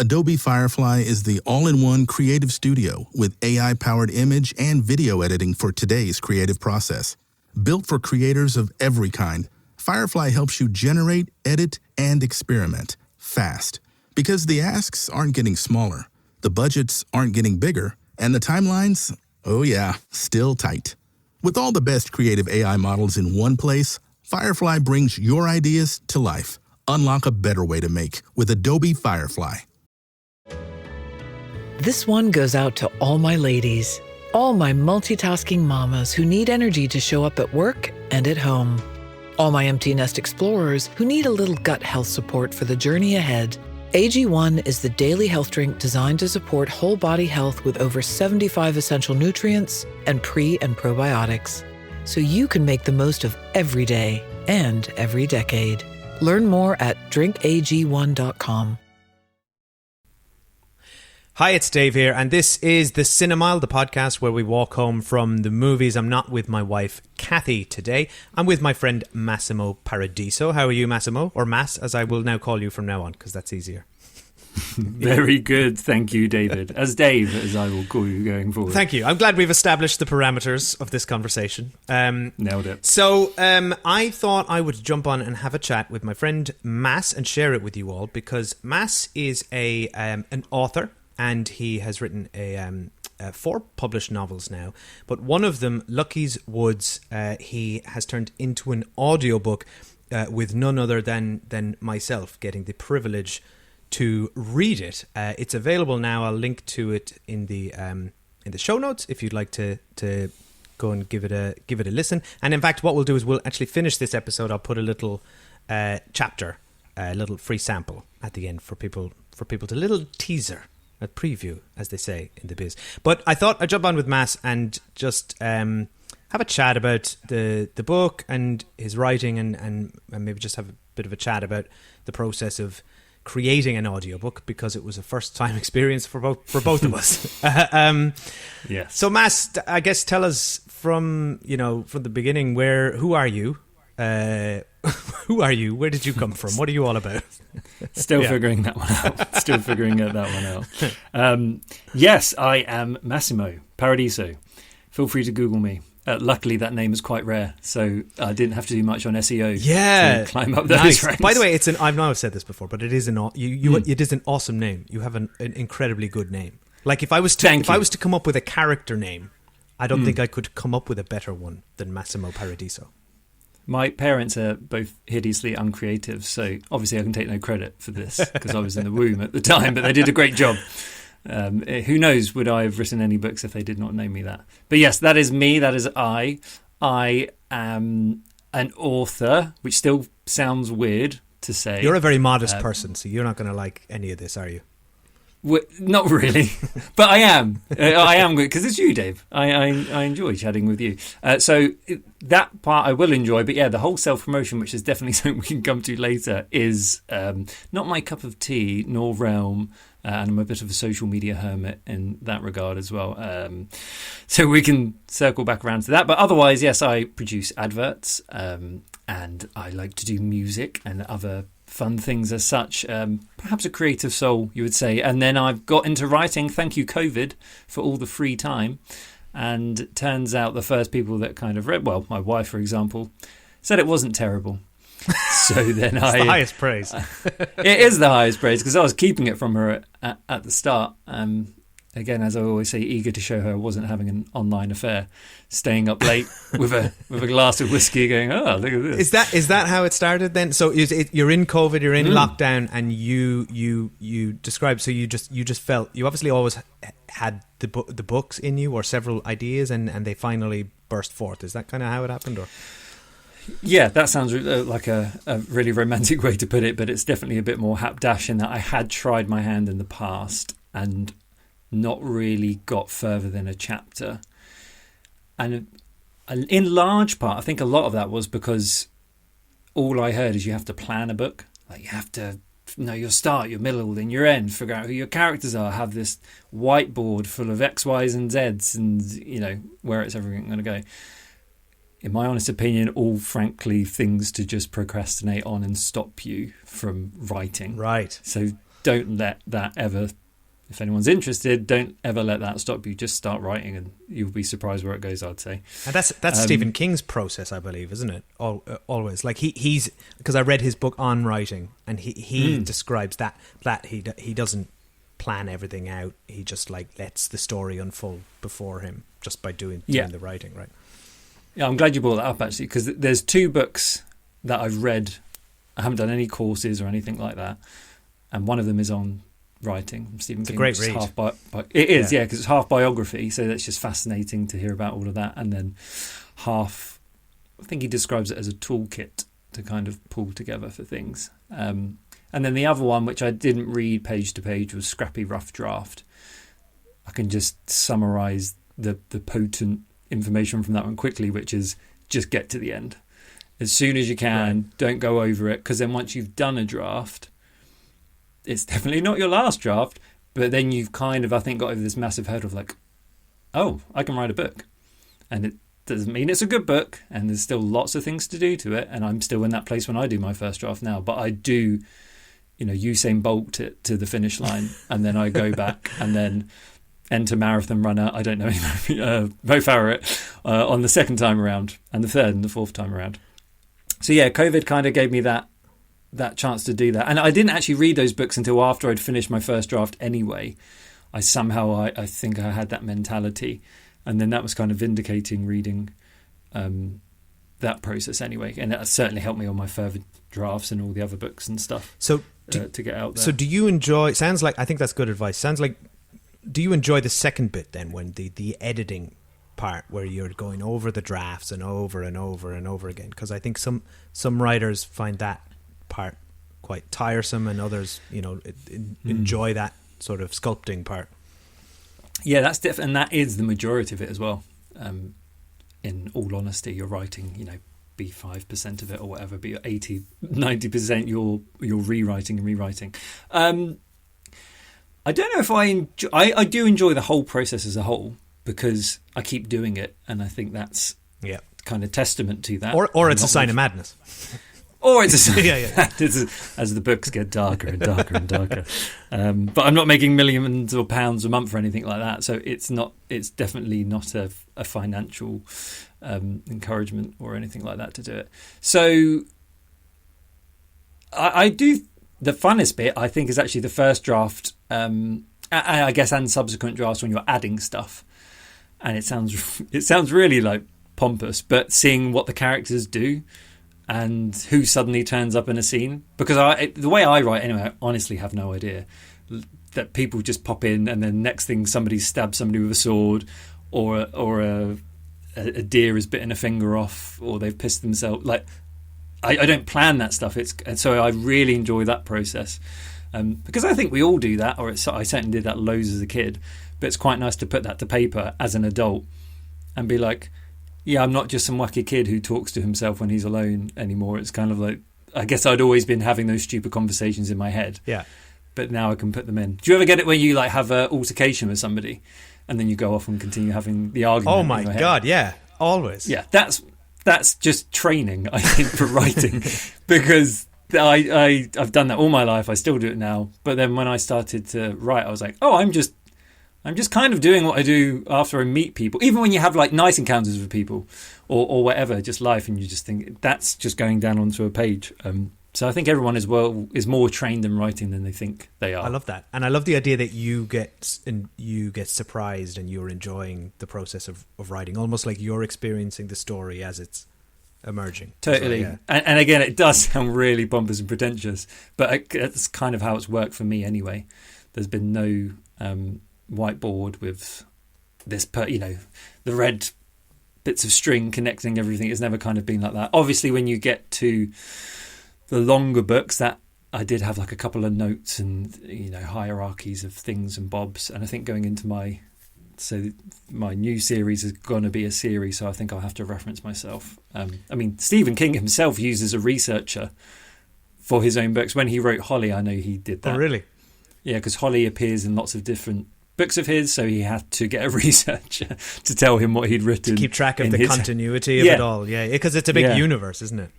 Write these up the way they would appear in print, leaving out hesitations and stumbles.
Adobe Firefly is the all-in-one creative studio with AI-powered image and video editing for today's creative process. Built for creators of every kind, Firefly helps you generate, edit, and experiment fast. Because the asks aren't getting smaller, the budgets aren't getting bigger, and the timelines, oh yeah, still tight. With all the best creative AI models in one place, Firefly brings your ideas to life. Unlock a better way to make with Adobe Firefly. This one goes out to all my ladies, all my multitasking mamas who need energy to show up at work and at home, all my empty nest explorers who need a little gut health support for the journey ahead. AG1 is the daily health drink designed to support whole body health with over 75 essential nutrients and pre- and probiotics, so you can make the most of every day and every decade. Learn more at drinkag1.com. Hi, it's Dave here, and this is The Cinemile, the podcast where we walk home from the movies. I'm not with my wife, Kathy, today. I'm with my friend Massimo Paradiso. How are you, Massimo? Or Mass, as I will now call you from now on, because that's easier. Very good, thank you, David. As Dave, as I will call you going forward. Thank you. I'm glad we've established the parameters of this conversation. Nailed it. So I thought I would jump on and have a chat with my friend Mass and share it with you all, because Mass is an author, and he has written 4 published novels now. But one of them, Lucky's Woods, he has turned into an audiobook with none other than myself getting the privilege to read it. It's available now. I'll link to it in the show notes if you'd like to go and give it a listen. And in fact, what we'll do is we'll actually finish this episode. I'll put a little chapter, a little free sample at the end for people to little teaser. A preview, as they say in the biz. But I thought I'd jump on with Mass and just have a chat about the book and his writing, and maybe just have a bit of a chat about the process of creating an audiobook, because it was a first-time experience for both of us. Yes. So Mass, I guess tell us from the beginning, who are you? Who are you? Where did you come from? What are you all about? Still figuring that one out. Still figuring that one out. Yes, I am Massimo Paradiso. Feel free to Google me. Luckily, that name is quite rare, so I didn't have to do much on SEO. Yeah, to climb up those ranks. By the way, I've not said this before, but it is it is an awesome name. You have an incredibly good name. Like if I was to come up with a character name, I don't think I could come up with a better one than Massimo Paradiso. My parents are both hideously uncreative, so obviously I can take no credit for this because I was in the womb at the time, but they did a great job. Who knows, would I have written any books if they did not name me that? But yes, that is me, that is I. I am an author, which still sounds weird to say. You're a very modest person, so you're not going to like any of this, are you? Not really, but I am. I am good because it's you, Dave. I enjoy chatting with you. So that part I will enjoy. But yeah, the whole self-promotion, which is definitely something we can come to later, is not my cup of tea nor realm. And I'm a bit of a social media hermit in that regard as well. So we can circle back around to that. But otherwise, yes, I produce adverts and I like to do music and other fun things as such. Perhaps a creative soul, you would say. And then I've got into writing. Thank you, COVID, for all the free time. And it turns out the first people that kind of read, well, my wife, for example, said it wasn't terrible. So then it's the highest praise. It is the highest praise because I was keeping it from her at the start. Again, as I always say, eager to show her I wasn't having an online affair, staying up late with a glass of whiskey, going, "Oh, look at this." Is that how it started then? So you're in COVID, you're in lockdown, and you described. So you just felt you obviously always had the books in you or several ideas, and they finally burst forth. Is that kind of how it happened, or? Yeah, that sounds like a really romantic way to put it, but it's definitely a bit more hapdash in that I had tried my hand in the past and not really got further than a chapter. And in large part, I think a lot of that was because all I heard is you have to plan a book. Like you have to know your start, your middle, and your end, figure out who your characters are, have this whiteboard full of X, Y's and Z's and, where it's everything going to go. In my honest opinion, all frankly things to just procrastinate on and stop you from writing. Right. So don't let that ever, if anyone's interested, don't ever let that stop you. Just start writing and you'll be surprised where it goes, I'd say. And that's Stephen King's process, I believe, isn't it? Always. Like he's, because I read his book on writing, and he describes that he doesn't plan everything out. He just like lets the story unfold before him just by doing the writing, right? Yeah, I'm glad you brought that up, actually, because there's 2 books that I've read. I haven't done any courses or anything like that. And one of them is on writing from Stephen King. It's a great read. It is, because it's half biography, so that's just fascinating to hear about all of that. And then half, I think he describes it as a toolkit to kind of pull together for things. And then the other one, which I didn't read page to page, was Scrappy Rough Draft. I can just summarise the potent information from that one quickly, which is just get to the end as soon as you can. Right. Don't go over it, because then once you've done a draft, it's definitely not your last draft, but then you've kind of, I think, got over this massive hurdle of like, oh, I can write a book. And it doesn't mean it's a good book, and there's still lots of things to do to it, and I'm still in that place when I do my first draft now, but I do, Usain Bolt it to the finish line, and then I go back and then enter marathon runner, I don't know, Mo Farah on the second time around, and the third and the fourth time around. So yeah, COVID kind of gave me that chance to do that. And I didn't actually read those books until after I'd finished my first draft anyway. I think I had that mentality. And then that was kind of vindicating reading that process anyway. And it certainly helped me on my further drafts and all the other books and stuff to get out there. So do you enjoy, sounds like, I think that's good advice. Sounds like, do you enjoy the second bit then, when the editing part, where you're going over the drafts and over and over and over again? Because I think some writers find that part quite tiresome, and others, enjoy that sort of sculpting part. Yeah, that's different, and that is the majority of it as well. In all honesty, you're writing, be 5% of it or whatever, be 80, 90% you're rewriting and rewriting. I don't know if I do enjoy the whole process as a whole, because I keep doing it, and I think that's kind of testament to that. Or it's a sign of madness. Or it's a sign as the books get darker and darker and darker. But I'm not making millions or pounds a month or anything like that, so it's definitely not a financial encouragement or anything like that to do it. So I do. The funnest bit, I think, is actually the first draft, I guess, and subsequent drafts when you're adding stuff. And it sounds really like pompous, but seeing what the characters do and who suddenly turns up in a scene. Because the way I write anyway, I honestly have no idea. That people just pop in, and then next thing somebody stabs somebody with a sword, or a deer has bitten a finger off, or they've pissed themselves. Like, I don't plan that stuff. And so I really enjoy that process, because I think we all do that, or I certainly did that loads as a kid. But it's quite nice to put that to paper as an adult and be like, yeah, I'm not just some wacky kid who talks to himself when he's alone anymore. It's kind of like, I guess I'd always been having those stupid conversations in my head. Yeah. But now I can put them in. Do you ever get it when you like have an altercation with somebody and then you go off and continue having the argument? Oh my God, yeah. Always. Yeah, that's just training, I think, for writing. Because I've done that all my life. I still do it now. But then when I started to write, I was like, oh, I'm just kind of doing what I do after I meet people. Even when you have like nice encounters with people or whatever, just life, and you just think that's just going down onto a page. So I think everyone is more trained in writing than they think they are. I love that. And I love the idea that you get surprised and you're enjoying the process of writing, almost like you're experiencing the story as it's emerging. Totally. So, yeah. And again, it does sound really pompous and pretentious, but it's kind of how it's worked for me anyway. There's been no whiteboard with this, the red bits of string connecting everything. It's never kind of been like that. Obviously, when you get to the longer books, that I did have like a couple of notes and hierarchies of things and bobs. And I think going into my new series is going to be a series, so I think I'll have to reference myself. Stephen King himself uses a researcher for his own books. When he wrote Holly, I know he did that. Oh, really? Yeah, because Holly appears in lots of different books of his, so he had to get a researcher to tell him what he'd written. To keep track of the continuity of it all. Yeah, because it's a big universe, isn't it?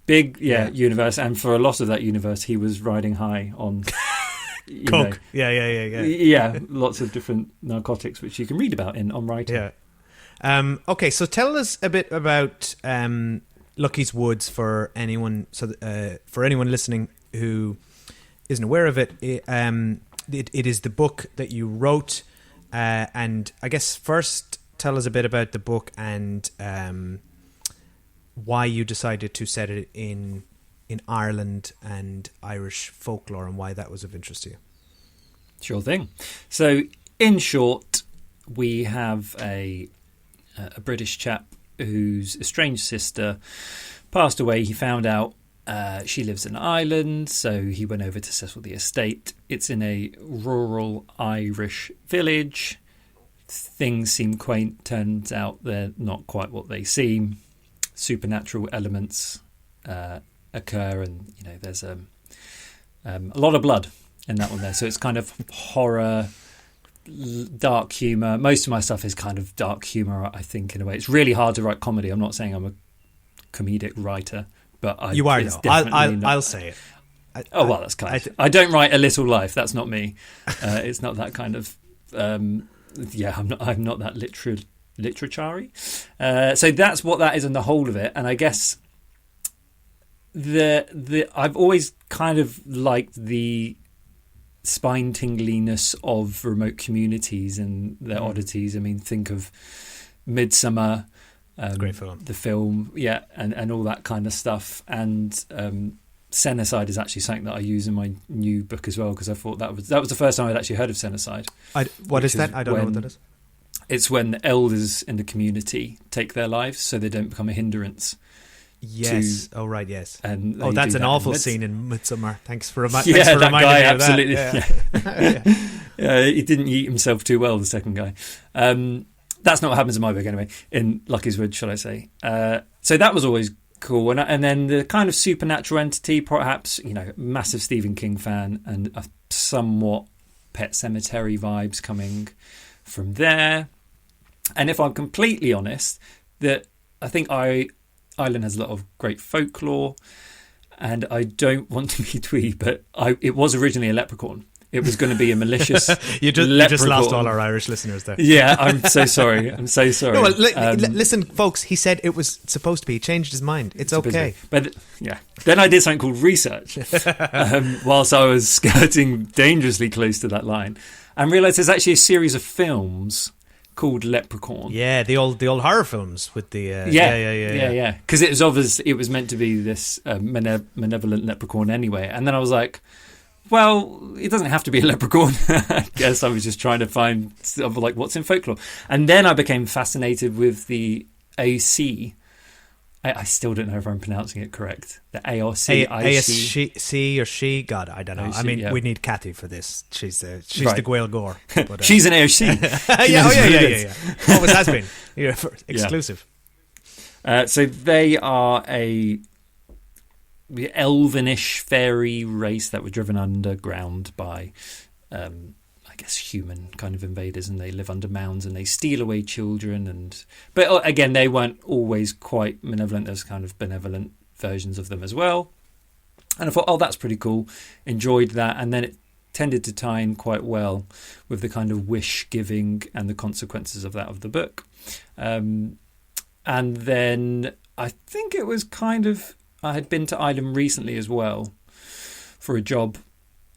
Big, universe. And for a lot of that universe, he was riding high on Coke. Yeah. Yeah, lots of different narcotics which you can read about on writing. Yeah. Okay, so tell us a bit about Lucky's Woods for anyone. For anyone listening who isn't aware of it, it is the book that you wrote, and I guess first tell us a bit about the book and why you decided to set it in Ireland and Irish folklore, and why that was of interest to you. Sure thing. So, in short, we have a British chap whose estranged sister passed away. He found out she lives in Ireland, so he went over to settle the estate. It's in a rural Irish village. Things seem quaint. Turns out they're not quite what they seem. Supernatural elements occur, and there's a lot of blood in that one there. So it's kind of horror, dark humour. Most of my stuff is kind of dark humour, I think, in a way. It's really hard to write comedy. I'm not saying I'm a comedic writer, but you are, though. I'll say it. Well, that's kind. I don't write A Little Life. That's not me. It's not that kind of. I'm not that literary. So that's what that is in the whole of it, and I guess I've always kind of liked the spine tingliness of remote communities and their oddities. I mean, think of Midsummer, great film. The film, and all that kind of stuff. And Cenocide is actually something that I use in my new book as well, because I thought that was the first time I'd actually heard of Cenocide. What is that? I don't know what that is. It's when the elders in the community take their lives, so they don't become a hindrance. Yes. Yes. And that's an awful scene in Midsummer. Thanks for reminding that me guy, of absolutely. that. He didn't eat himself too well, the second guy. That's not what happens in my book anyway, in Lucky's Wood, shall I say. So that was always cool. And then the kind of supernatural entity, perhaps, massive Stephen King fan, and a somewhat Pet Sematary vibes coming from there. And if I'm completely honest, that I think Ireland has a lot of great folklore, and I don't want to be twee, but it was originally a leprechaun. It was going to be a malicious you just lost all our Irish listeners there. Yeah, I'm so sorry. No, well, listen, folks, he said it was supposed to be. He changed his mind. It's okay. But then I did something called research whilst I was skirting dangerously close to that line, and realised there's actually a series of films called Leprechaun. Yeah, the old horror films with the yeah. Because it was obvious it was meant to be this malevolent leprechaun anyway, and then I was like, well, it doesn't have to be a leprechaun. I guess I was just trying to find like what's in folklore, and then I became fascinated with the AC. I still don't know if I'm pronouncing it correct. The ARC, ASC or she. God, I don't know. I mean, we need Kathy for this. She's the Gael Gore. But, she's an AOC. yeah. Always has been. Exclusive. So they are a elvenish fairy race that were driven underground by, I guess, human kind of invaders, and they live under mounds and they steal away children. But again, they weren't always quite malevolent. There's kind of benevolent versions of them as well. And I thought, that's pretty cool. Enjoyed that. And then it tended to tie in quite well with the kind of wish giving and the consequences of that of the book. And then I think it was I had been to Ireland recently as well for a job,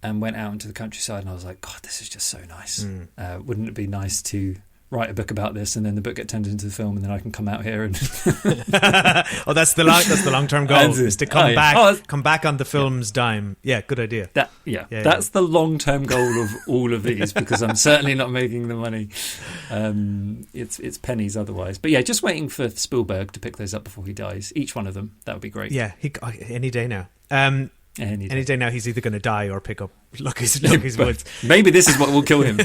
and went out into the countryside, and I was like, God, this is just so nice. Wouldn't it be nice to write a book about this, and then the book get turned into the film, and then I can come out here and that's the long-term goal, is to come back on the film's dime. Yeah, good idea. That's the long-term goal of all of these, because I'm certainly not making the money. It's pennies otherwise. But yeah, just waiting for Spielberg to pick those up before he dies. Each one of them, that would be great. Yeah, any day now. Any day now, he's either going to die or pick up Lucky's Woods. Maybe this is what will kill him.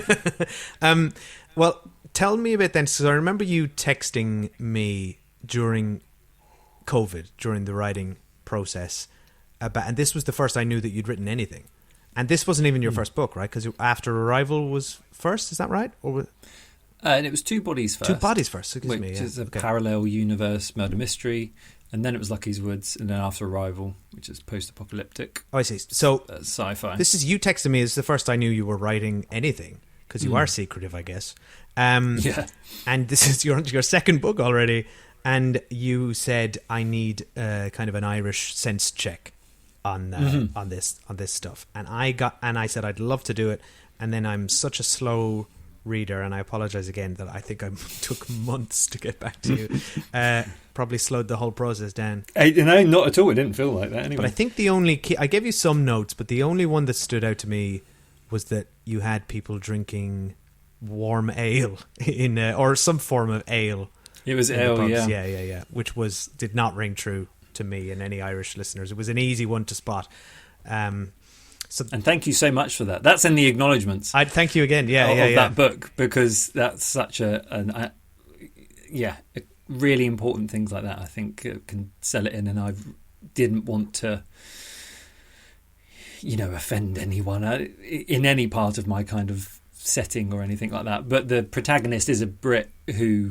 Well, tell me a bit then. So I remember you texting me during COVID, during the writing process, and this was the first I knew that you'd written anything. And this wasn't even your first book, right? Because After Arrival was first, is that right? And it was Two Bodies First. Two Bodies First, excuse me. Which is a Okay. parallel universe murder mystery. And then it was Lucky's Woods, and then After Arrival, which is post-apocalyptic Oh, I see. So sci-fi. this is you texting me. This is the first I knew you were writing anything, because you are secretive, I guess. Yeah. And this is your second book already. And you said I need kind of an Irish sense check on this stuff. And I said I'd love to do it. And then I'm such a slow reader, and I apologize again that I think I took months to get back to you. Probably slowed the whole process down. No, not at all. It didn't feel like that anyway. But I think the only I gave you some notes, but the only one that stood out to me was that you had people drinking warm ale in or some form of ale. It was in the ale, pubs. yeah. Yeah. Which did not ring true to me and any Irish listeners. It was an easy one to spot. And thank you so much for that. That's in the acknowledgements. I'd thank you again. That book, because that's such really important things like that. I think can sell it in, and I didn't want to, offend anyone in any part of my kind of setting or anything like that. But the protagonist is a Brit who,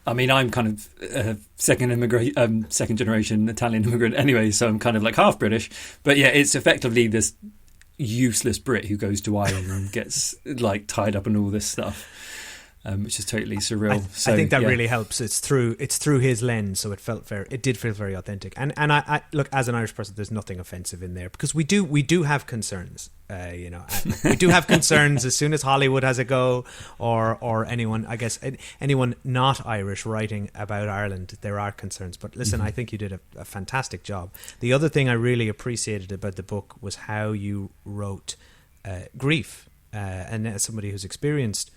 I mean, I'm kind of a second generation Italian immigrant anyway, so I'm kind of like half British. But yeah, it's effectively this useless Brit who goes to Ireland and gets like tied up in all this stuff, which is totally surreal. I think that really helps. It's through his lens, so it did feel very authentic. And I look, as an Irish person, there's nothing offensive in there, because we do have concerns. We do have concerns as soon as Hollywood has a go, or anyone, I guess, anyone not Irish writing about Ireland, there are concerns. But listen, I think you did a fantastic job. The other thing I really appreciated about the book was how you wrote grief, and as somebody who's experienced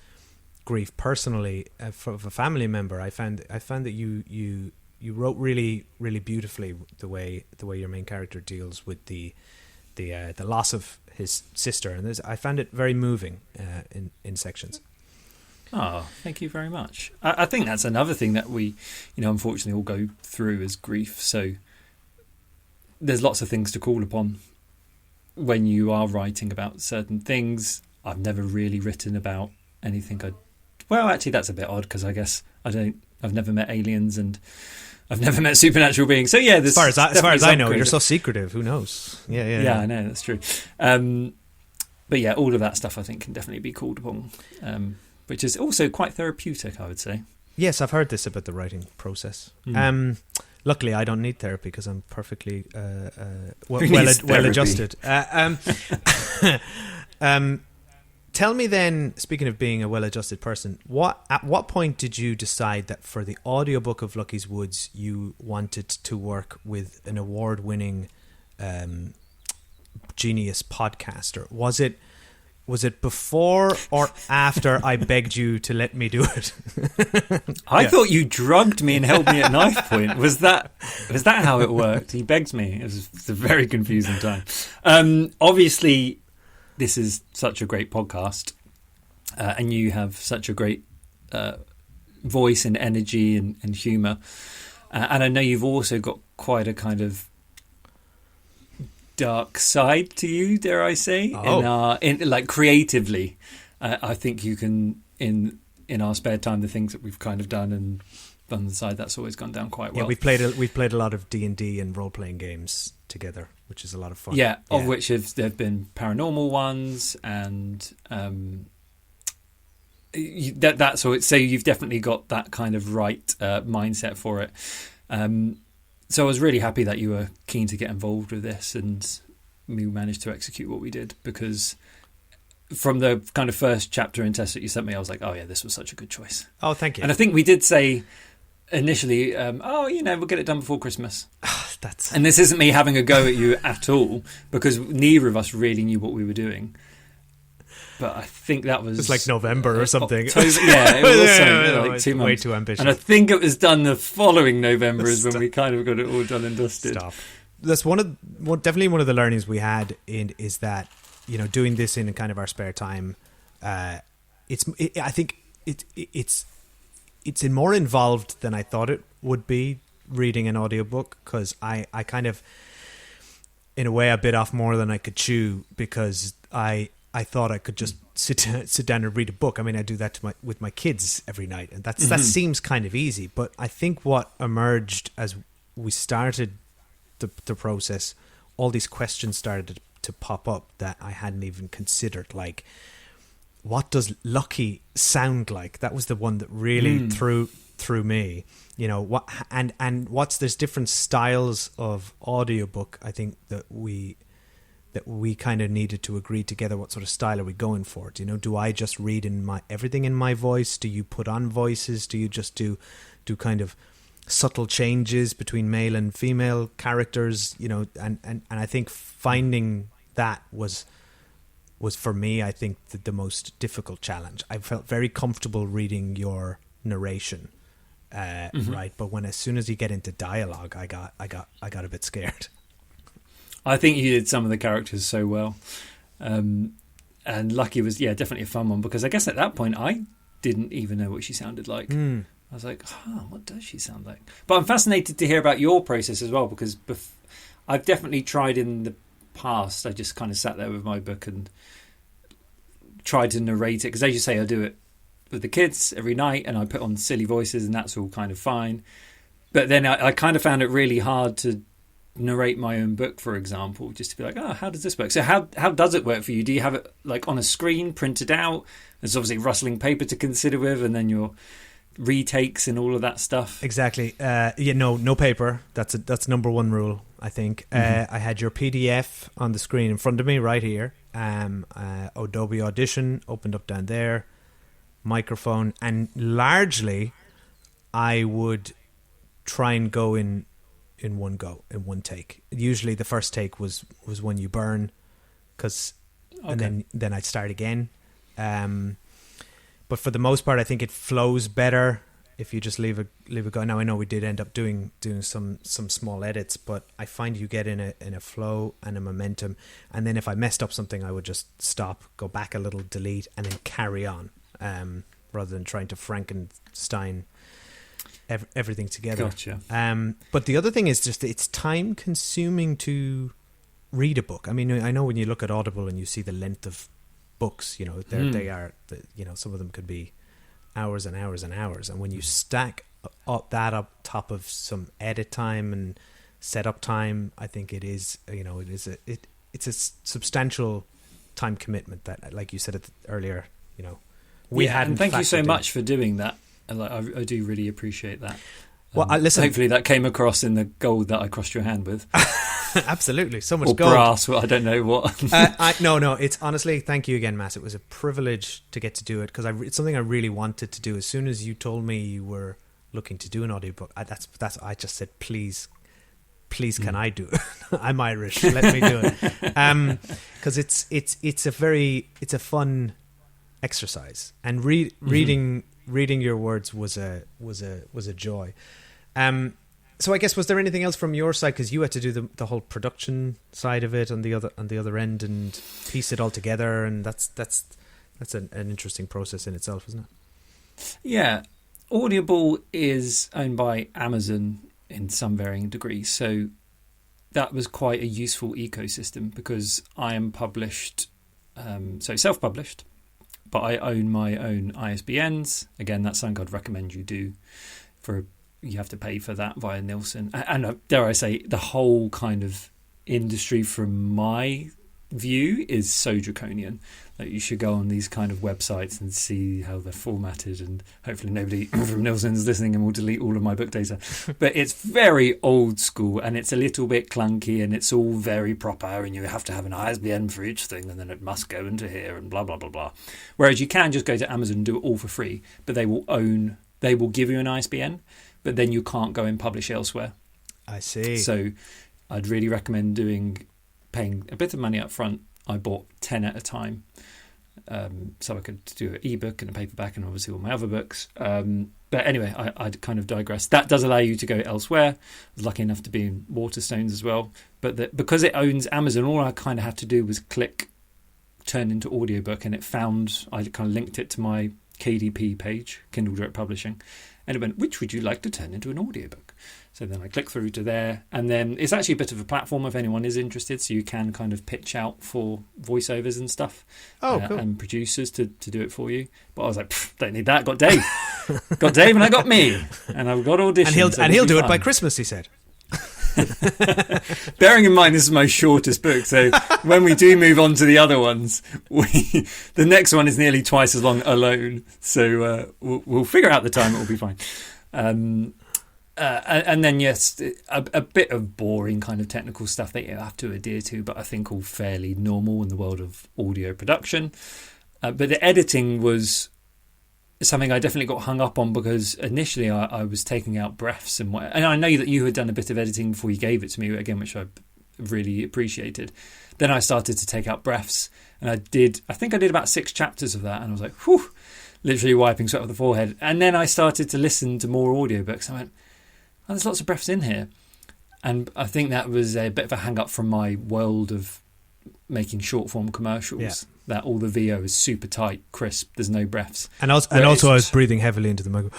grief personally of a family member, I found that you wrote really, really beautifully the way your main character deals with the loss of his sister, and I found it very moving in sections. Oh, thank you very much. I think that's another thing that we, unfortunately all go through as grief. So there's lots of things to call upon when you are writing about certain things. I've never really written about anything. Well, actually, that's a bit odd, because I guess I've never met aliens, and I've never met supernatural beings. So yeah, as far as I know, you're so secretive. Who knows? Yeah. I know, that's true. But yeah, all of that stuff I think can definitely be called upon, which is also quite therapeutic, I would say. Yes, I've heard this about the writing process. Luckily, I don't need therapy because I'm perfectly well adjusted. Tell me then, speaking of being a well-adjusted person, at what point did you decide that for the audiobook of Lucky's Woods you wanted to work with an award-winning genius podcaster? Was it before or after I begged you to let me do it? I thought you drugged me and held me at knife point. Was that how it worked? He begged me. It was a very confusing time. Obviously, this is such a great podcast, and you have such a great voice and energy and humour. And I know you've also got quite a kind of dark side to you, dare I say, in like creatively. I think you can, in our spare time, the things that we've kind of done and on the side, that's always gone down quite well. Yeah, we've played a lot of D&D and role-playing games together, which is a lot of fun. Yeah, of which there have been paranormal ones, and so you've definitely got that kind of right mindset for it. So I was really happy that you were keen to get involved with this, and we managed to execute what we did, because from the kind of first chapter and test that you sent me, I was like, oh yeah, this was such a good choice. Oh, thank you. And I think we did say initially, we'll get it done before Christmas. And this isn't me having a go at you at all, because neither of us really knew what we were doing. But I think that was... It was like November or something. Yeah, it was also like 2 months. Way too ambitious. And I think it was done the following November is when we kind of got it all done and dusted. Stop. That's definitely one of the learnings we had is that, doing this in kind of our spare time, I think it's more involved than I thought it would be, reading an audiobook, because I kind of, in a way, I bit off more than I could chew, because I I thought I could just sit down and read a book. I mean, I do that with my kids every night, and that seems kind of easy. But I think what emerged as we started the process, all these questions started to pop up that I hadn't even considered. Like, what does lucky sound like? That was the one that really threw me. You know, what and what's there's different styles of audiobook. I think that we kind of needed to agree together what sort of style are we going for. Do you know, do I just read everything in my voice? Do you put on voices? Do you just do kind of subtle changes between male and female characters? You know, and I think finding that was for me, I think, the most difficult challenge. I felt very comfortable reading your narration, right? But as soon as you get into dialogue, I got a bit scared. I think you did some of the characters so well. And Lucky was, definitely a fun one, because I guess at that point I didn't even know what she sounded like. I was like, what does she sound like? But I'm fascinated to hear about your process as well, because I've definitely tried in the past. I just kind of sat there with my book and tried to narrate it, because as you say, I do it with the kids every night and I put on silly voices and that's all kind of fine. But then I kind of found it really hard to narrate my own book, for example, just to be like, how does this work? So how does it work for you? Do you have it like on a screen printed out? There's obviously rustling paper to consider with, and then your retakes and all of that stuff. Exactly. No paper. That's number one rule, I think. I had your PDF on the screen in front of me right here. Adobe Audition opened up down there, microphone, and largely I would try and go in one go, in one take. Usually the first take was when you burn, and then I'd start again. But for the most part, I think it flows better if you just leave it go. Now I know we did end up doing some small edits, but I find you get in a flow and a momentum. And then if I messed up something, I would just stop, go back a little, delete, and then carry on, rather than trying to Frankenstein everything together. Gotcha. But the other thing is just it's time consuming to read a book. I mean, I know when you look at Audible and you see the length of books, you know, they are, some of them could be hours and hours and hours. And when you stack up top of some edit time and setup time, I think it is, it's a substantial time commitment that, like you said earlier, we hadn't. And thank you so much for doing that. I do really appreciate that. Well, listen. Hopefully that came across in the gold that I crossed your hand with. Absolutely, so much or gold. brass. Well, I don't know what. No. It's honestly, thank you again, Mass. It was a privilege to get to do it, because it's something I really wanted to do. As soon as you told me you were looking to do an audiobook, I just said, please, can I do it? I'm Irish. Let me do it, because it's a fun exercise, and reading your words was a joy. So I guess, was there anything else from your side, because you had to do the whole production side of it on the other end and piece it all together, and that's an interesting process in itself, isn't it? Yeah, Audible is owned by Amazon in some varying degree, so that was quite a useful ecosystem, because I am published, so self-published, but I own my own ISBNs. Again, that's something I'd recommend you do. You have to pay for that via Nielsen. And dare I say, the whole kind of industry, from my view, is so draconian that you should go on these kind of websites and see how they're formatted, and hopefully nobody from Nielsen is listening and will delete all of my book data. But it's very old school, and it's a little bit clunky, and it's all very proper, and you have to have an ISBN for each thing, and then it must go into here, and blah, blah, blah, blah. Whereas you can just go to Amazon and do it all for free, but they will give you an ISBN, but then you can't go and publish elsewhere. I see. So I'd really recommend paying a bit of money up front. I bought 10 at a time, so I could do an ebook and a paperback, and obviously all my other books. But anyway, I'd kind of digress. That does allow you to go elsewhere. I was lucky enough to be in Waterstones as well. But because it owns Amazon, all I kind of had to do was click turn into audiobook, and I kind of linked it to my KDP page, Kindle Direct Publishing, and it went, which would you like to turn into an audiobook? So then I click through to there, and then it's actually a bit of a platform if anyone is interested, so you can kind of pitch out for voiceovers and stuff. Oh, cool. And producers to do it for you. But I was like, don't need that, got Dave. Got Dave and I got me. And I've got auditions. And he'll do it by Christmas, he said. Bearing in mind this is my shortest book, so when we do move on to the other ones, the next one is nearly twice as long alone. So we'll figure out the time; it will be fine. And then yes, a bit of boring kind of technical stuff that you have to adhere to, but I think all fairly normal in the world of audio production. But the editing was something I definitely got hung up on, because initially I was taking out breaths and I know that you had done a bit of editing before you gave it to me again, which I really appreciated. Then I started to take out breaths, and I think I did about 6 chapters of that, and I was like, whew, literally wiping sweat off the forehead. And then I started to listen to more audiobooks. I went, oh, there's lots of breaths in here, and I think that was a bit of a hang up from my world of making short form commercials. Yeah. That all the VO is super tight, crisp. There's no breaths. And also I was breathing heavily into the microphone.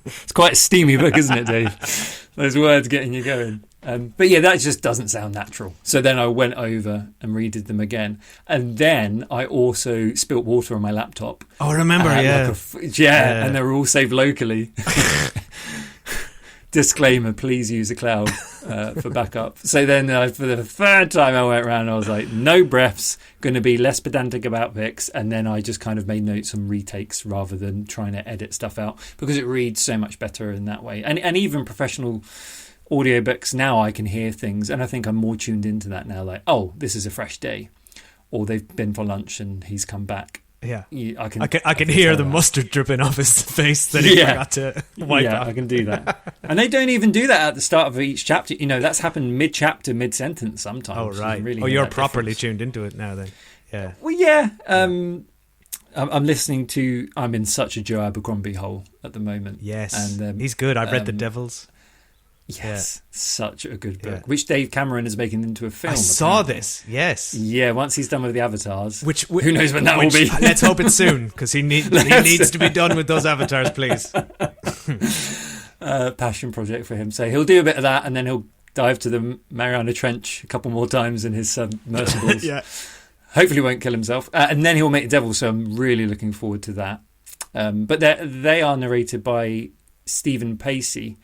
It's quite a steamy book, isn't it, Dave? Those words getting you going. But yeah, that just doesn't sound natural. So then I went over and redid them again. And then I also spilt water on my laptop. Oh, I remember, yeah. And they were all saved locally. Disclaimer, please use a cloud for backup. So then for the third time I went around, I was like, no breaths, going to be less pedantic about picks. And then I just kind of made notes on retakes rather than trying to edit stuff out, because it reads so much better in that way. And even professional audiobooks now, I can hear things, and I think I'm more tuned into that now, like, oh, this is a fresh day, or they've been for lunch and he's come back. Yeah, I can hear the mustard dripping off his face that he forgot to wipe off. I can do that. And they don't even do that at the start of each chapter. You know, that's happened mid-chapter, mid-sentence sometimes. Oh, right. Really You're properly tuned into it now then. Yeah. Well, yeah. I'm listening to... I'm in such a Joe Abercrombie hole at the moment. Yes, and he's good. I've read The Devils. Yes, such a good book, which Dave Cameron is making into a film. I saw this, yes. Yeah, once he's done with the avatars. Which who knows when that will be? Let's hope it's soon, because he needs to be done with those avatars, please. Passion project for him. So he'll do a bit of that, and then he'll dive to the Mariana Trench a couple more times in his submersibles. Yeah. Hopefully won't kill himself. And then he'll make The Devil, so I'm really looking forward to that. But they are narrated by Stephen Pacey,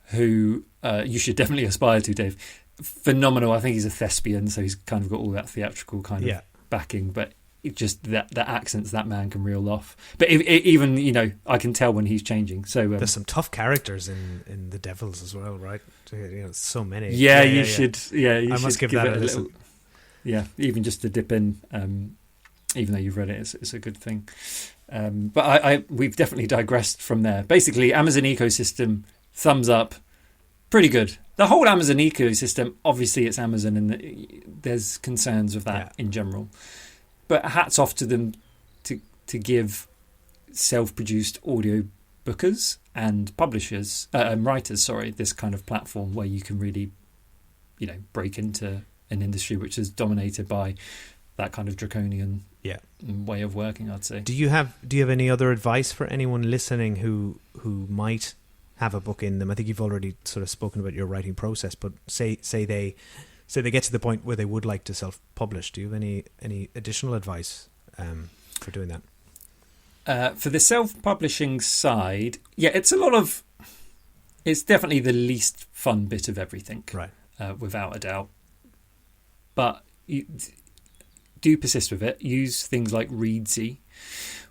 who you should definitely aspire to, Dave. Phenomenal. I think he's a thespian, so he's kind of got all that theatrical kind of backing, but it just the accents that man can reel off. But even, you know, I can tell when he's changing. So there's some tough characters in The Devils as well, right? You know, so many. Yeah, you should. Yeah, you I should must give that a listen. Yeah, even just to dip in, even though you've read it, it's a good thing. But we've definitely digressed from there. Basically, Amazon ecosystem, thumbs up, pretty good. The whole Amazon ecosystem, obviously it's Amazon, and there's concerns with that in general. But hats off to them to give self-produced audio bookers and publishers, writers, this kind of platform where you can really, you know, break into an industry which is dominated by that kind of draconian way of working, I'd say. Do you have any other advice for anyone listening who might have a book in them? I think you've already sort of spoken about your writing process, but say they get to the point where they would like to self-publish. Do you have any additional advice for doing that? For the self-publishing side, it's it's definitely the least fun bit of everything, right? Without a doubt. But you do persist with it. Use things like Readsy,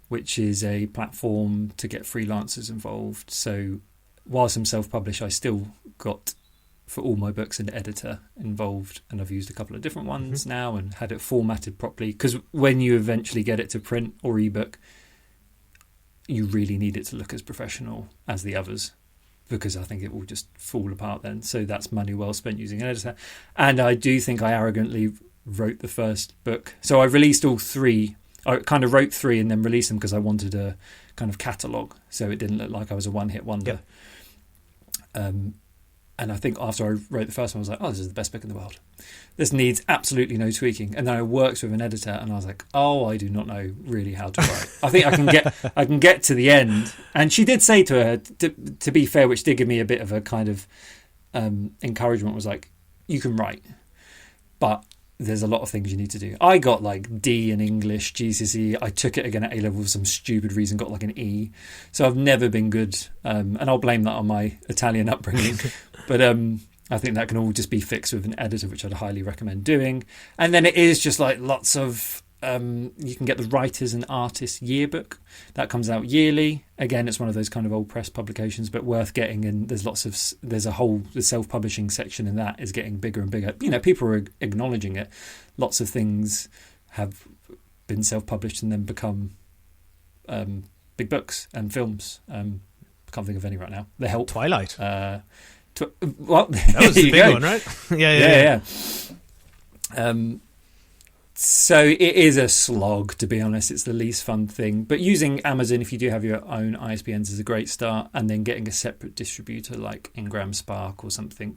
which is a platform to get freelancers involved. So whilst I'm self-published, I still got, for all my books, an editor involved, and I've used a couple of different ones now and had it formatted properly, because when you eventually get it to print or ebook, you really need it to look as professional as the others, because I think it will just fall apart then. So that's money well spent using an editor. And I do think I arrogantly wrote the first book. So I released all 3. I kind of wrote 3 and then released them because I wanted a kind of catalogue, so it didn't look like I was a one-hit wonder. Yep. And I think after I wrote the first one, I was like, oh, this is the best book in the world. This needs absolutely no tweaking. And then I worked with an editor, and I was like, oh, I do not know really how to write. I think I can get to the end. And she did say to her, to be fair, which did give me a bit of a kind of encouragement, was like, you can write, but there's a lot of things you need to do. I got like D in English, GCSE. I took it again at A-level for some stupid reason, got like an E. So I've never been good. And I'll blame that on my Italian upbringing. But I think that can all just be fixed with an editor, which I'd highly recommend doing. And then it is just like lots of... you can get the Writers and Artists Yearbook. That comes out yearly. Again, it's one of those kind of old press publications, but worth getting. And there's a whole the self-publishing section in that is getting bigger and bigger. People are acknowledging it. Lots of things have been self-published and then become big books and films. Can't think of any right now. They help. Twilight. Well, that was the big one, right? Yeah. So it is a slog, to be honest. It's the least fun thing. But using Amazon, if you do have your own ISBNs, is a great start. And then getting a separate distributor like Ingram Spark or something,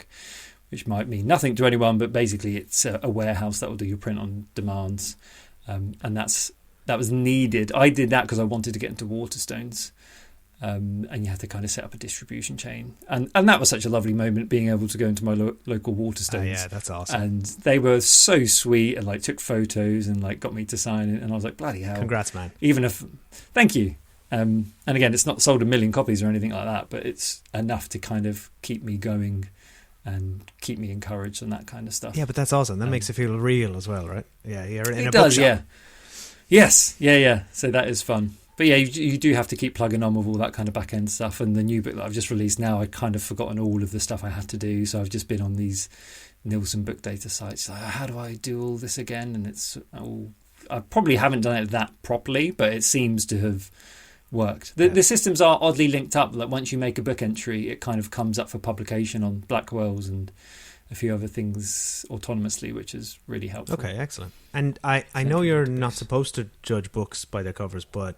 which might mean nothing to anyone, but basically it's a warehouse that will do your print on demands. And that was needed. I did that because I wanted to get into Waterstones. And you have to kind of set up a distribution chain. And that was such a lovely moment, being able to go into my local Waterstones. Yeah, that's awesome. And they were so sweet and like took photos and like got me to sign it. And I was like, bloody hell. Congrats, man. Thank you. And again, it's not sold 1 million copies or anything like that, but it's enough to kind of keep me going and keep me encouraged and that kind of stuff. Yeah, but that's awesome. That makes it feel real as well, right? Yeah, you're in it a does, bookshop. yeah. Yes, yeah. So that is fun. But yeah, you do have to keep plugging on with all that kind of back end stuff. And the new book that I've just released now, I'd kind of forgotten all of the stuff I had to do. So I've just been on these Nielsen book data sites. Like, how do I do all this again? And I probably haven't done it that properly, but it seems to have worked. The systems are oddly linked up. Like once you make a book entry, it kind of comes up for publication on Blackwell's and a few other things autonomously, which is really helpful. Okay, excellent. And I know you're not supposed to judge books by their covers, but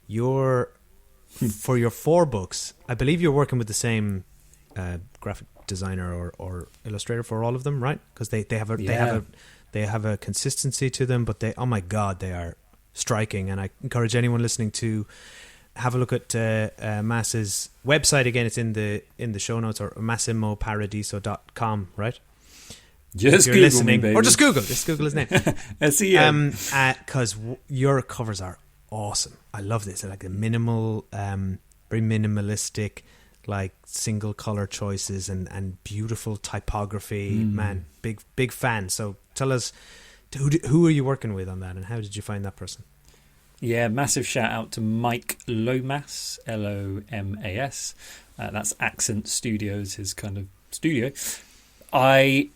for your 4 books, I believe you're working with the same graphic designer or illustrator for all of them, right? Because they have a consistency to them, but oh my god, they are striking. And I encourage anyone listening to have a look at Mass's website. Again, it's in the show notes, or massimoparadiso.com, right? Just Google listening, me, baby. Or just Google his name. SEM. Because your covers are awesome. I love this. They're like a minimal, very minimalistic, like single color choices and beautiful typography. Man, big fan. So tell us, who are you working with on that, and how did you find that person? Yeah, massive shout out to Mike Lomas, Lomas. That's Accent Studios, his kind of studio. I'd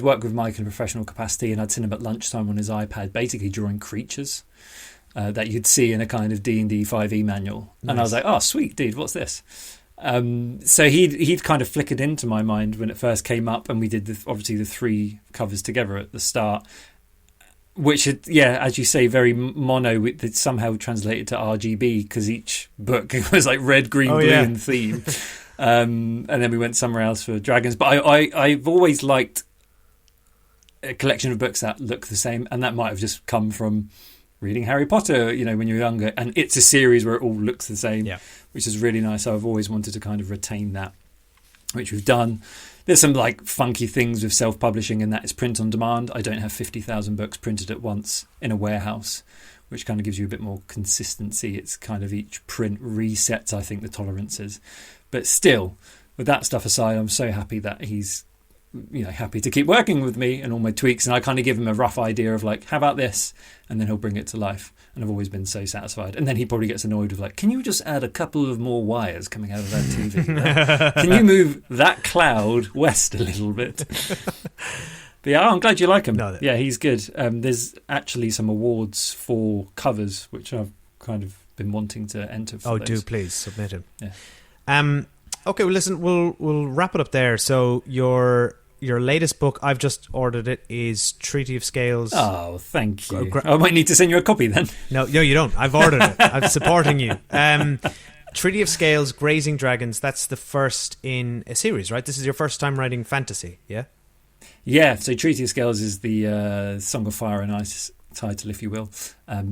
worked with Mike in a professional capacity, and I'd seen him at lunchtime on his iPad, basically drawing creatures that you'd see in a kind of D&D 5e manual. Nice. And I was like, oh, sweet, dude, what's this? So he'd kind of flickered into my mind when it first came up, and we did obviously the 3 covers together at the start, which had, as you say, very mono, that somehow translated to RGB because each book was like red, green, blue in theme. And then we went somewhere else for dragons. But I've always liked a collection of books that look the same, and that might have just come from reading Harry Potter, when you're younger, and it's a series where it all looks the same, which is really nice. So I've always wanted to kind of retain that, which we've done. There's some like funky things with self-publishing, and that is print on demand. I don't have 50,000 books printed at once in a warehouse, which kind of gives you a bit more consistency. It's kind of each print resets, I think, the tolerances. But still, with that stuff aside, I'm so happy that he's happy to keep working with me and all my tweaks, and I kind of give him a rough idea of like, how about this, and then he'll bring it to life, and I've always been so satisfied. And then he probably gets annoyed with like, can you just add a couple of more wires coming out of that TV? Can you move that cloud west a little bit? But yeah, I'm glad you like him. Yeah, he's good. There's actually some awards for covers which I've kind of been wanting to enter for those. Do please submit him. Okay, well listen, we'll wrap it up there. So your latest book, I've just ordered it, is Treaty of Scales. Oh, thank you. I might need to send you a copy then. No, you don't. I've ordered it. I'm supporting you. Treaty of Scales, Grazing Dragons, that's the first in a series, right? This is your first time writing fantasy, yeah? Yeah, so Treaty of Scales is the Song of Fire and Ice title, if you will.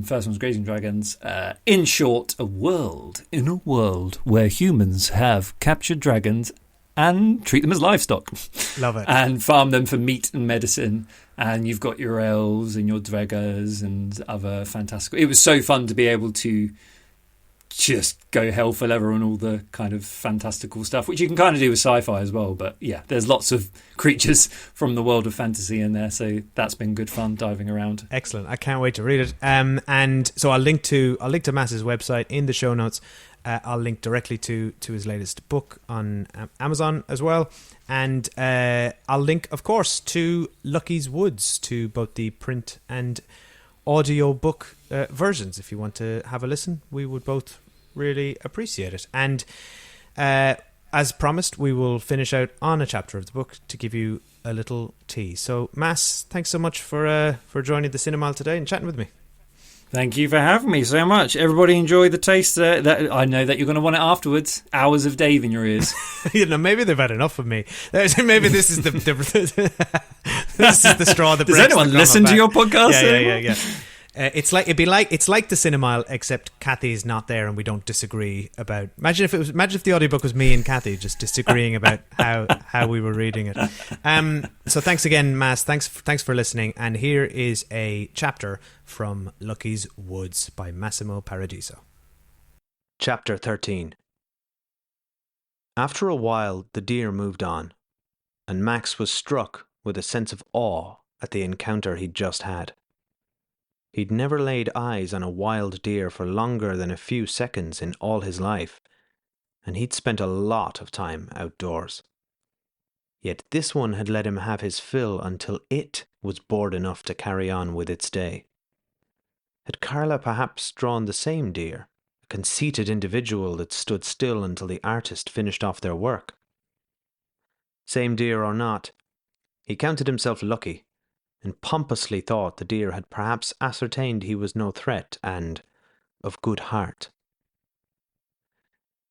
First one's Grazing Dragons. In short, in a world where humans have captured dragons and treat them as livestock. Love it. And farm them for meat and medicine. And you've got your elves and your dregers and other fantastical... It was so fun to be able to just go hell for leather on all the kind of fantastical stuff, which you can kind of do with sci-fi as well. But yeah, there's lots of creatures from the world of fantasy in there, so that's been good fun diving around. Excellent. I can't wait to read it. And so I'll link to Mass's website in the show notes. I'll link directly to his latest book on Amazon as well. And I'll link, of course, to Lucky's Woods, to both the print and audiobook versions. If you want to have a listen, we would both really appreciate it. And as promised, we will finish out on a chapter of the book to give you a little tea. So, Mass, thanks so much for joining the Cinemal today and chatting with me. Thank you for having me so much. Everybody enjoy the taste. That I know that you're going to want it afterwards. Hours of Dave in your ears. Maybe they've had enough of me. Maybe this is the this is the straw that breaks. Does anyone listen to your podcast? Yeah. It's like the Cinemal, except Kathy's not there and we don't disagree about. Imagine if the audiobook was me and Kathy just disagreeing about how we were reading it. So thanks again, Mass. Thanks for listening. And here is a chapter from Lucky's Woods by Massimo Paradiso. Chapter 13. After a while, the deer moved on, and Max was struck with a sense of awe at the encounter he'd just had. He'd never laid eyes on a wild deer for longer than a few seconds in all his life, and he'd spent a lot of time outdoors. Yet this one had let him have his fill until it was bored enough to carry on with its day. Had Carla perhaps drawn the same deer, a conceited individual that stood still until the artist finished off their work? Same deer or not, he counted himself lucky, and pompously thought the deer had perhaps ascertained he was no threat and of good heart.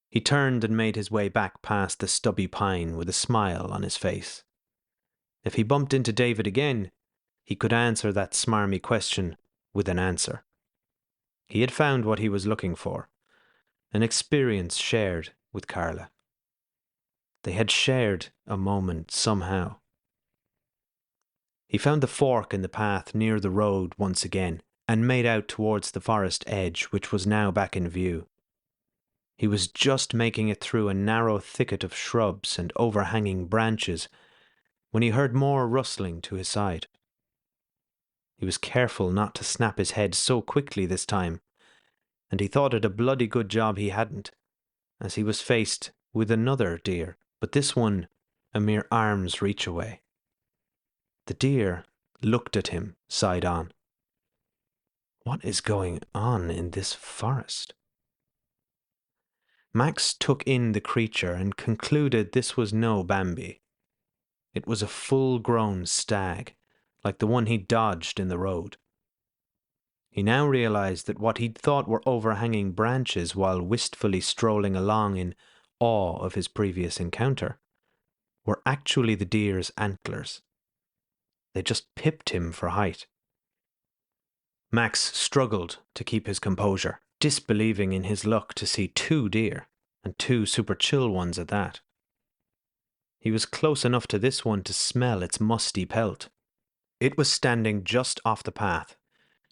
He turned and made his way back past the stubby pine with a smile on his face. If he bumped into David again, he could answer that smarmy question with an answer. He had found what he was looking for, an experience shared with Carla. They had shared a moment somehow. He found the fork in the path near the road once again, and made out towards the forest edge, which was now back in view. He was just making it through a narrow thicket of shrubs and overhanging branches when he heard more rustling to his side. He was careful not to snap his head so quickly this time, and he thought it a bloody good job he hadn't, as he was faced with another deer, but this one a mere arm's reach away. The deer looked at him side on. What is going on in this forest? Max took in the creature and concluded this was no Bambi. It was a full-grown stag, like the one he dodged in the road. He now realized that what he'd thought were overhanging branches while wistfully strolling along in awe of his previous encounter were actually the deer's antlers. They just pipped him for height. Max struggled to keep his composure, disbelieving in his luck to see 2 deer, and 2 super chill ones at that. He was close enough to this one to smell its musty pelt. It was standing just off the path,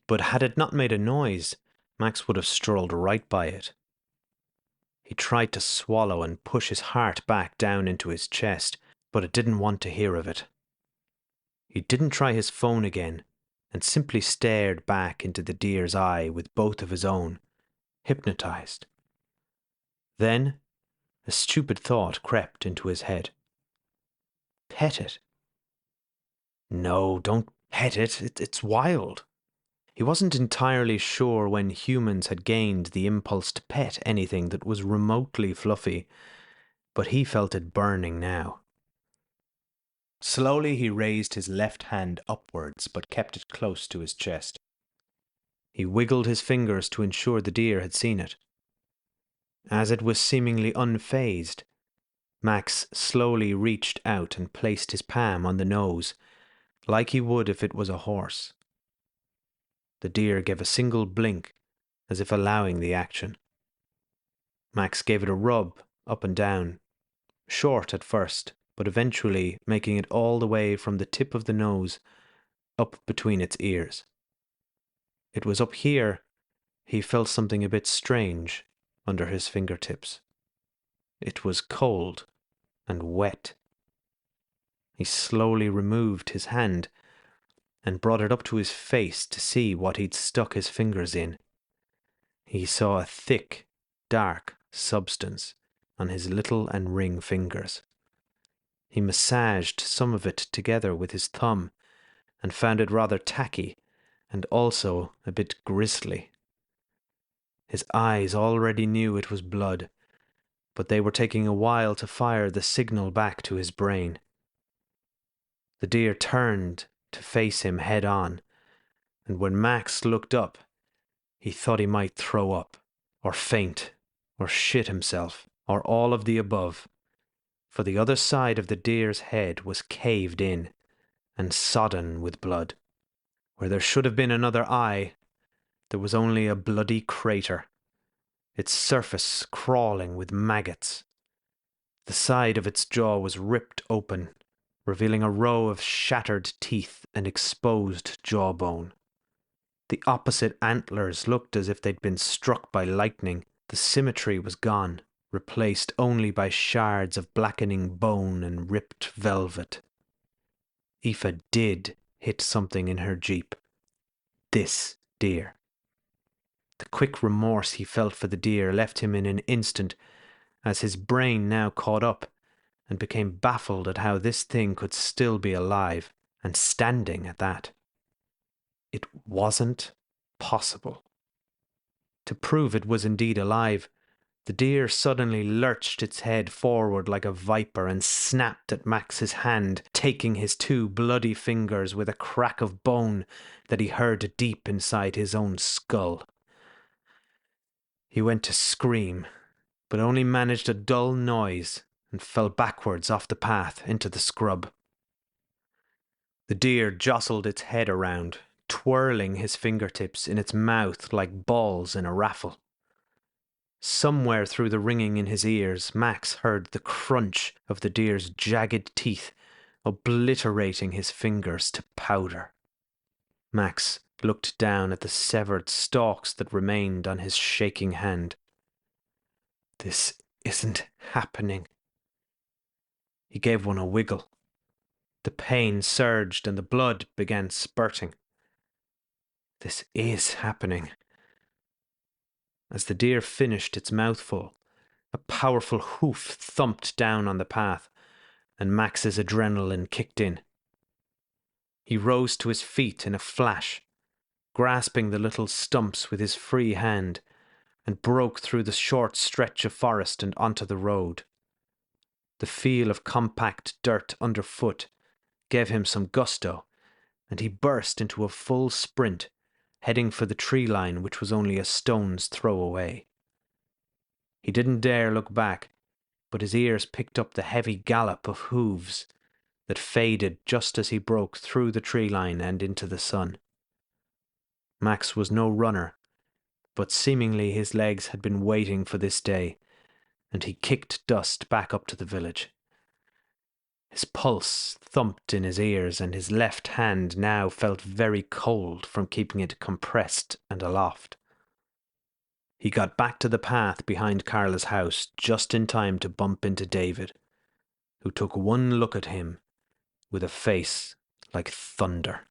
but had it not made a noise, Max would have strolled right by it. He tried to swallow and push his heart back down into his chest, but it didn't want to hear of it. He didn't try his phone again, and simply stared back into the deer's eye with both of his own, hypnotized. Then, a stupid thought crept into his head. Pet it. No, don't pet it. It's wild. He wasn't entirely sure when humans had gained the impulse to pet anything that was remotely fluffy, but he felt it burning now. Slowly he raised his left hand upwards, but kept it close to his chest. He wiggled his fingers to ensure the deer had seen it. As it was seemingly unfazed, Max slowly reached out and placed his palm on the nose, like he would if it was a horse. The deer gave a single blink, as if allowing the action. Max gave it a rub up and down, short at first, but eventually making it all the way from the tip of the nose up between its ears. It was up here he felt something a bit strange under his fingertips. It was cold and wet. He slowly removed his hand and brought it up to his face to see what he'd stuck his fingers in. He saw a thick, dark substance on his little and ring fingers. He massaged some of it together with his thumb and found it rather tacky and also a bit grisly. His eyes already knew it was blood, but they were taking a while to fire the signal back to his brain. The deer turned to face him head on, and when Max looked up, he thought he might throw up, or faint, or shit himself, or all of the above, for the other side of the deer's head was caved in and sodden with blood. Where there should have been another eye, there was only a bloody crater, its surface crawling with maggots. The side of its jaw was ripped open, revealing a row of shattered teeth and exposed jawbone. The opposite antlers looked as if they'd been struck by lightning. The symmetry was gone, replaced only by shards of blackening bone and ripped velvet. Aoife did hit something in her jeep. This deer. The quick remorse he felt for the deer left him in an instant, as his brain now caught up and became baffled at how this thing could still be alive, and standing at that. It wasn't possible. To prove it was indeed alive, the deer suddenly lurched its head forward like a viper and snapped at Max's hand, taking his two bloody fingers with a crack of bone that he heard deep inside his own skull. He went to scream, but only managed a dull noise and fell backwards off the path into the scrub. The deer jostled its head around, twirling his fingertips in its mouth like balls in a raffle. Somewhere through the ringing in his ears, Max heard the crunch of the deer's jagged teeth, obliterating his fingers to powder. Max looked down at the severed stalks that remained on his shaking hand. This isn't happening. He gave one a wiggle. The pain surged and the blood began spurting. This is happening. As the deer finished its mouthful, a powerful hoof thumped down on the path, and Max's adrenaline kicked in. He rose to his feet in a flash, grasping the little stumps with his free hand, and broke through the short stretch of forest and onto the road. The feel of compact dirt underfoot gave him some gusto, and he burst into a full sprint, heading for the tree line which was only a stone's throw away. He didn't dare look back, but his ears picked up the heavy gallop of hooves that faded just as he broke through the tree line and into the sun. Max was no runner, but seemingly his legs had been waiting for this day, and he kicked dust back up to the village. His pulse thumped in his ears, and his left hand now felt very cold from keeping it compressed and aloft. He got back to the path behind Carla's house just in time to bump into David, who took one look at him with a face like thunder.